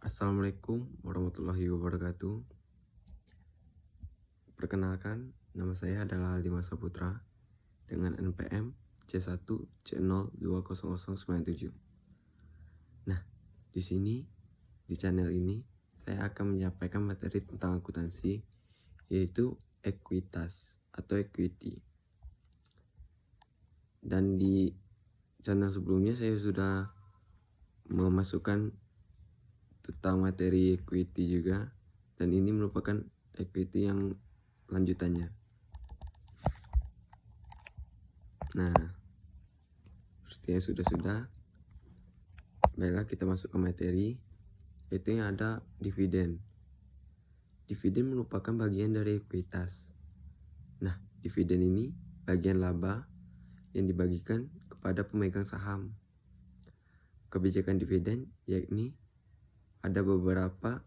Assalamualaikum warahmatullahi wabarakatuh. Perkenalkan, nama saya adalah Aldi Saputra dengan NPM C1C020097. Nah, di sini di channel ini saya akan menyampaikan materi tentang akuntansi, yaitu ekuitas atau equity. Dan di channel sebelumnya saya sudah memasukkan tentang materi equity juga, dan ini merupakan equity yang lanjutannya. Nah, seperti yang sudah, baiklah kita masuk ke materi, yaitu yang ada dividen. Dividen merupakan bagian dari ekuitas. Nah, dividen ini bagian laba yang dibagikan kepada pemegang saham. Kebijakan dividen yakni ada berapa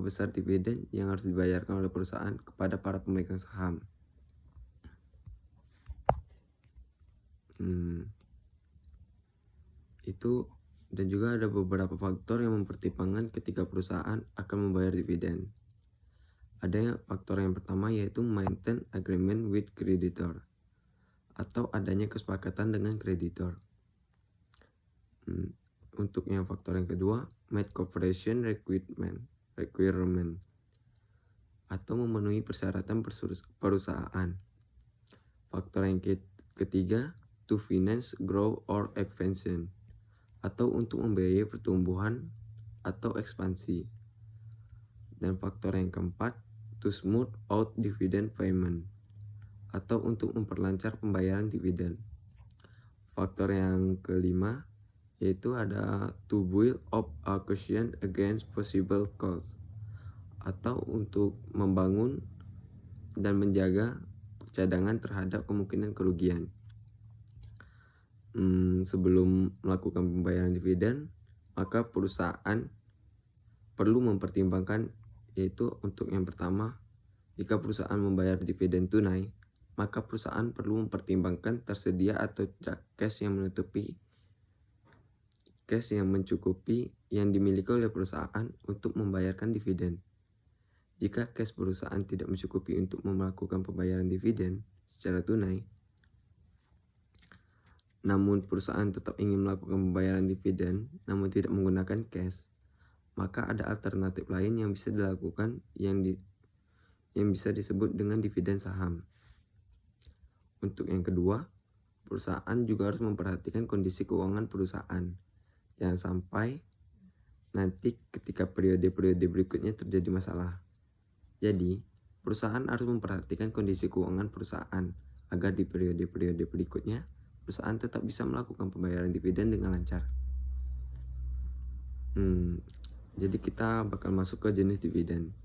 besar dividen yang harus dibayarkan oleh perusahaan kepada para pemegang saham. Itu dan juga ada beberapa faktor yang mempertimbangkan ketika perusahaan akan membayar dividen. Ada faktor yang pertama yaitu maintain agreement with creditor atau adanya kesepakatan dengan kreditor. Untuk yang faktor yang kedua, meet corporation requirement atau memenuhi persyaratan perusahaan. Faktor yang ketiga, to finance growth or expansion atau untuk membiayai pertumbuhan atau ekspansi. Dan faktor yang keempat, to smooth out dividend payment atau untuk memperlancar pembayaran dividen. Faktor yang kelima yaitu ada to build up a cushion against possible costs atau untuk membangun dan menjaga cadangan terhadap kemungkinan kerugian. Sebelum melakukan pembayaran dividen, maka perusahaan perlu mempertimbangkan, yaitu untuk yang pertama, jika perusahaan membayar dividen tunai, maka perusahaan perlu mempertimbangkan tersedia atau tidak cash yang mencukupi yang dimiliki oleh perusahaan untuk membayarkan dividen. Jika cash perusahaan tidak mencukupi untuk melakukan pembayaran dividen secara tunai, namun perusahaan tetap ingin melakukan pembayaran dividen namun tidak menggunakan cash, maka ada alternatif lain yang bisa dilakukan yang bisa disebut dengan dividen saham. Untuk yang kedua, perusahaan juga harus memperhatikan kondisi keuangan perusahaan. Jangan sampai nanti ketika periode-periode berikutnya terjadi masalah. Jadi, perusahaan harus memperhatikan kondisi keuangan perusahaan agar di periode-periode berikutnya perusahaan tetap bisa melakukan pembayaran dividen dengan lancar. Jadi kita bakal masuk ke jenis dividen.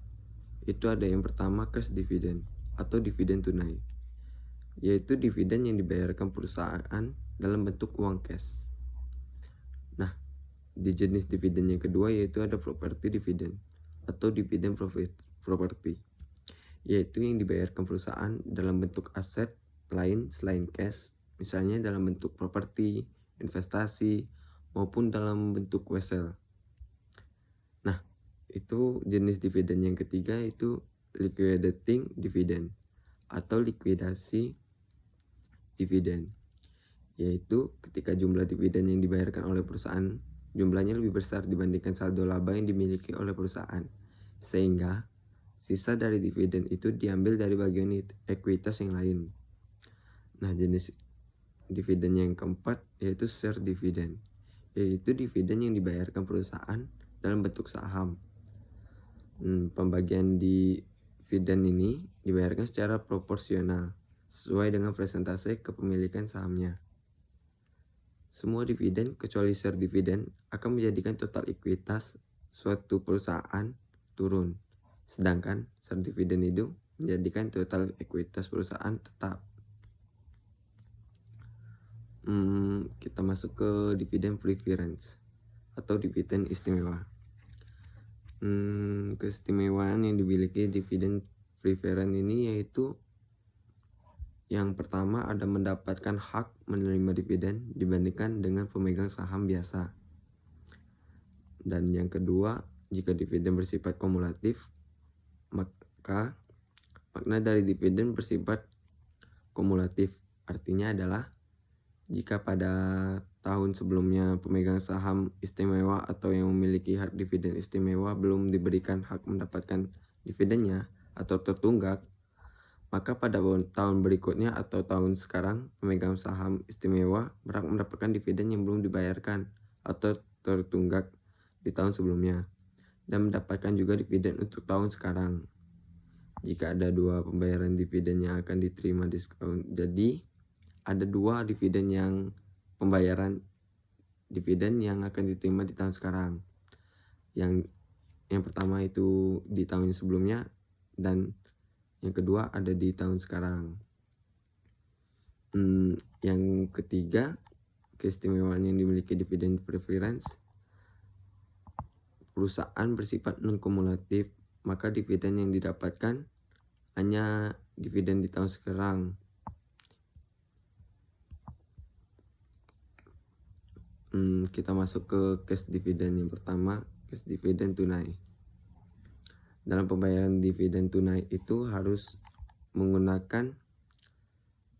Itu ada yang pertama, cash dividend atau dividen tunai, yaitu dividen yang dibayarkan perusahaan dalam bentuk uang cash. Nah, di jenis dividen yang kedua yaitu ada property dividend atau dividen property, yaitu yang dibayarkan perusahaan dalam bentuk aset lain selain cash, misalnya dalam bentuk properti, investasi, maupun dalam bentuk wesel. Nah, itu jenis dividen yang ketiga yaitu liquidating dividend atau likuidasi dividen, yaitu ketika jumlah dividen yang dibayarkan oleh perusahaan jumlahnya lebih besar dibandingkan saldo laba yang dimiliki oleh perusahaan, sehingga sisa dari dividen itu diambil dari bagian ekuitas yang lain. Nah, jenis dividen yang keempat yaitu share dividend, yaitu dividen yang dibayarkan perusahaan dalam bentuk saham. Pembagian dividen ini dibayarkan secara proporsional sesuai dengan persentase kepemilikan sahamnya. Semua dividen kecuali share dividen akan menjadikan total ekuitas suatu perusahaan turun, sedangkan share dividen itu menjadikan total ekuitas perusahaan tetap. Kita masuk ke dividen preference atau dividen istimewa. Keistimewaan yang dimiliki dividen preference ini yaitu yang pertama ada mendapatkan hak menerima dividen dibandingkan dengan pemegang saham biasa. Dan yang kedua, Jika dividen bersifat kumulatif, maka makna dari dividen bersifat kumulatif artinya adalah jika pada tahun sebelumnya pemegang saham istimewa atau yang memiliki hak dividen istimewa belum diberikan hak mendapatkan dividennya atau tertunggak, maka pada tahun berikutnya atau tahun sekarang pemegang saham istimewa berhak mendapatkan dividen yang belum dibayarkan atau tertunggak di tahun sebelumnya dan mendapatkan juga dividen untuk tahun sekarang. Jika ada dua pembayaran dividen yang akan diterima diskon, jadi ada dua dividen yang pembayaran dividen yang akan diterima di tahun sekarang. Yang pertama itu di tahun sebelumnya dan yang kedua ada di tahun sekarang. Yang ketiga, keistimewaan yang dimiliki dividen preference. Perusahaan bersifat non-kumulatif, maka dividen yang didapatkan hanya dividen di tahun sekarang. Kita masuk ke cash dividend yang pertama, cash dividend tunai. Dalam pembayaran dividen tunai itu harus menggunakan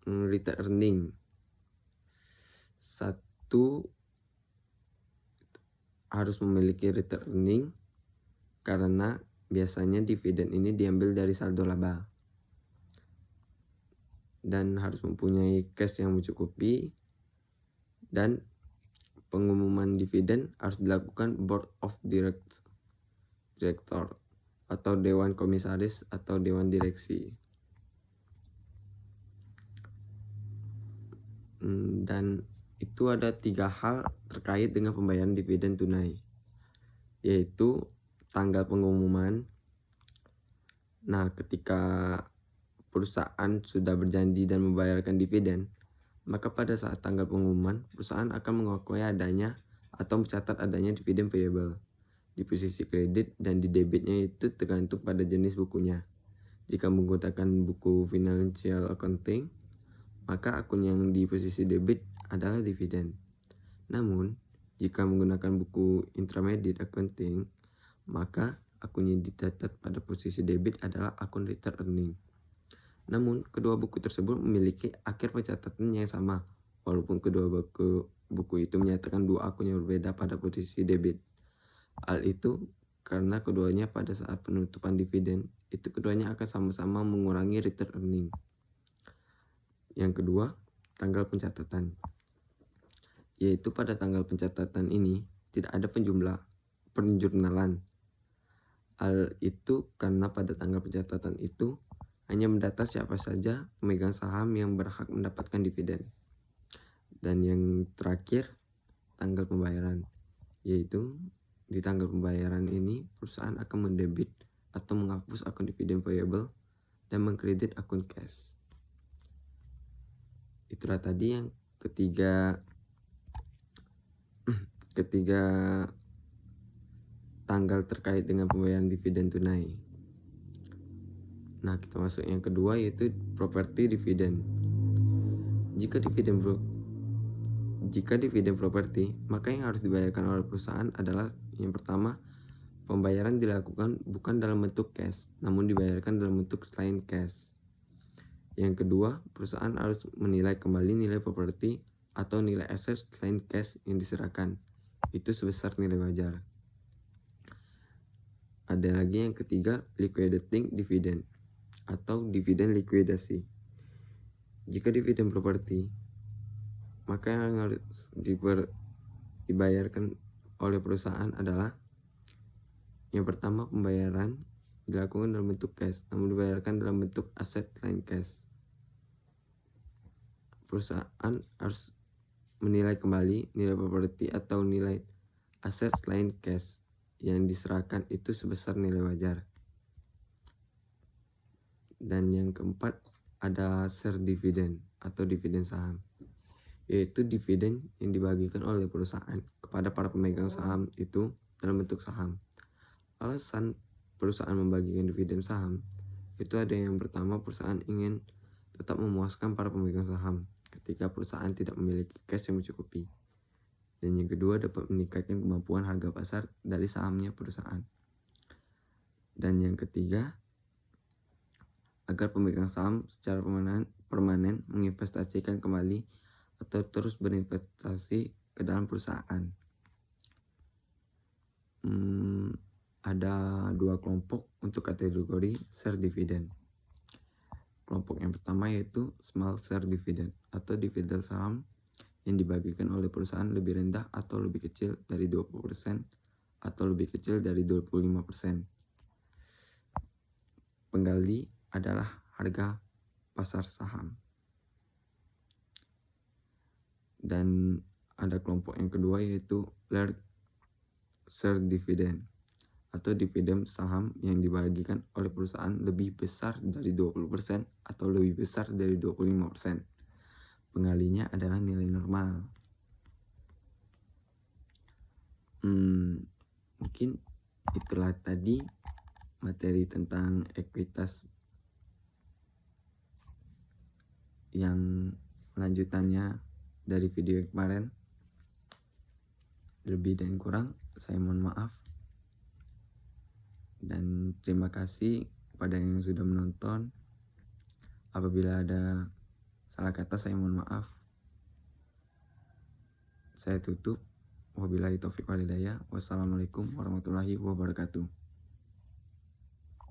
retained earning. Satu, harus memiliki retained earning karena biasanya dividen ini diambil dari saldo laba. Dan harus mempunyai cash yang mencukupi, dan pengumuman dividen harus dilakukan board of director atau dewan komisaris atau dewan direksi. Dan itu ada 3 hal terkait dengan pembayaran dividen tunai, yaitu tanggal pengumuman. Nah, ketika perusahaan sudah berjanji dan membayarkan dividen, maka pada saat tanggal pengumuman, perusahaan akan mengakui adanya atau mencatat adanya dividen payable di posisi kredit, dan di debitnya itu tergantung pada jenis bukunya. Jika menggunakan buku financial accounting, maka akun yang di posisi debit adalah dividen. Namun, jika menggunakan buku intermediate accounting, maka akun yang dicatat pada posisi debit adalah akun retained earning. Namun, kedua buku tersebut memiliki akhir pencatatan yang sama, walaupun kedua buku itu menyatakan dua akun yang berbeda pada posisi debit. Hal itu karena keduanya pada saat penutupan dividen, itu keduanya akan sama-sama mengurangi retained earning. Yang kedua, tanggal pencatatan. Yaitu pada tanggal pencatatan ini tidak ada penjurnalan. Hal itu karena pada tanggal pencatatan itu hanya mendata siapa saja pemegang saham yang berhak mendapatkan dividen. Dan yang terakhir, tanggal pembayaran. Yaitu di tanggal pembayaran ini perusahaan akan mendebit atau menghapus akun dividen payable dan mengkredit akun cash. Itulah tadi yang ketiga tanggal terkait dengan pembayaran dividen tunai. Nah, kita masuk yang kedua, yaitu properti dividen. Jika dividen properti, maka yang harus dibayarkan oleh perusahaan adalah yang pertama, pembayaran dilakukan bukan dalam bentuk cash, namun dibayarkan dalam bentuk selain cash. Yang kedua, perusahaan harus menilai kembali nilai properti atau nilai aset selain cash yang diserahkan, itu sebesar nilai wajar. Ada lagi yang ketiga, liquidating dividend atau dividen likuidasi. Jika dividen properti, maka yang harus dibayarkan oleh perusahaan adalah yang pertama, pembayaran dilakukan dalam bentuk cash, namun dibayarkan dalam bentuk aset selain cash. Perusahaan harus menilai kembali nilai properti atau nilai aset selain cash yang diserahkan itu sebesar nilai wajar. Dan yang keempat, ada share dividend atau dividen saham, yaitu dividen yang dibagikan oleh perusahaan kepada para pemegang saham itu dalam bentuk saham. Alasan perusahaan membagikan dividen saham itu ada yang pertama, perusahaan ingin tetap memuaskan para pemegang saham ketika perusahaan tidak memiliki cash yang mencukupi. Dan yang kedua, dapat meningkatkan kemampuan harga pasar dari sahamnya perusahaan. Dan yang ketiga, agar pemegang saham secara permanen menginvestasikan kembali atau terus berinvestasi ke dalam perusahaan. Ada 2 kelompok untuk kategori share dividend. Kelompok yang pertama yaitu small share dividend atau dividen saham yang dibagikan oleh perusahaan lebih rendah atau lebih kecil dari 20% atau lebih kecil dari 25%. Penggali adalah harga pasar saham. Dan ada kelompok yang kedua yaitu large share dividend atau dividen saham yang dibagikan oleh perusahaan lebih besar dari 20% atau lebih besar dari 25%. Pengalinya adalah nilai normal. Mungkin itulah tadi materi tentang ekuitas yang lanjutannya dari video kemarin. Lebih dan kurang saya mohon maaf, dan terima kasih kepada yang sudah menonton. Apabila ada salah kata saya mohon maaf. Saya tutup. Wabillahi taufiq wal hidayah. Wassalamualaikum warahmatullahi wabarakatuh.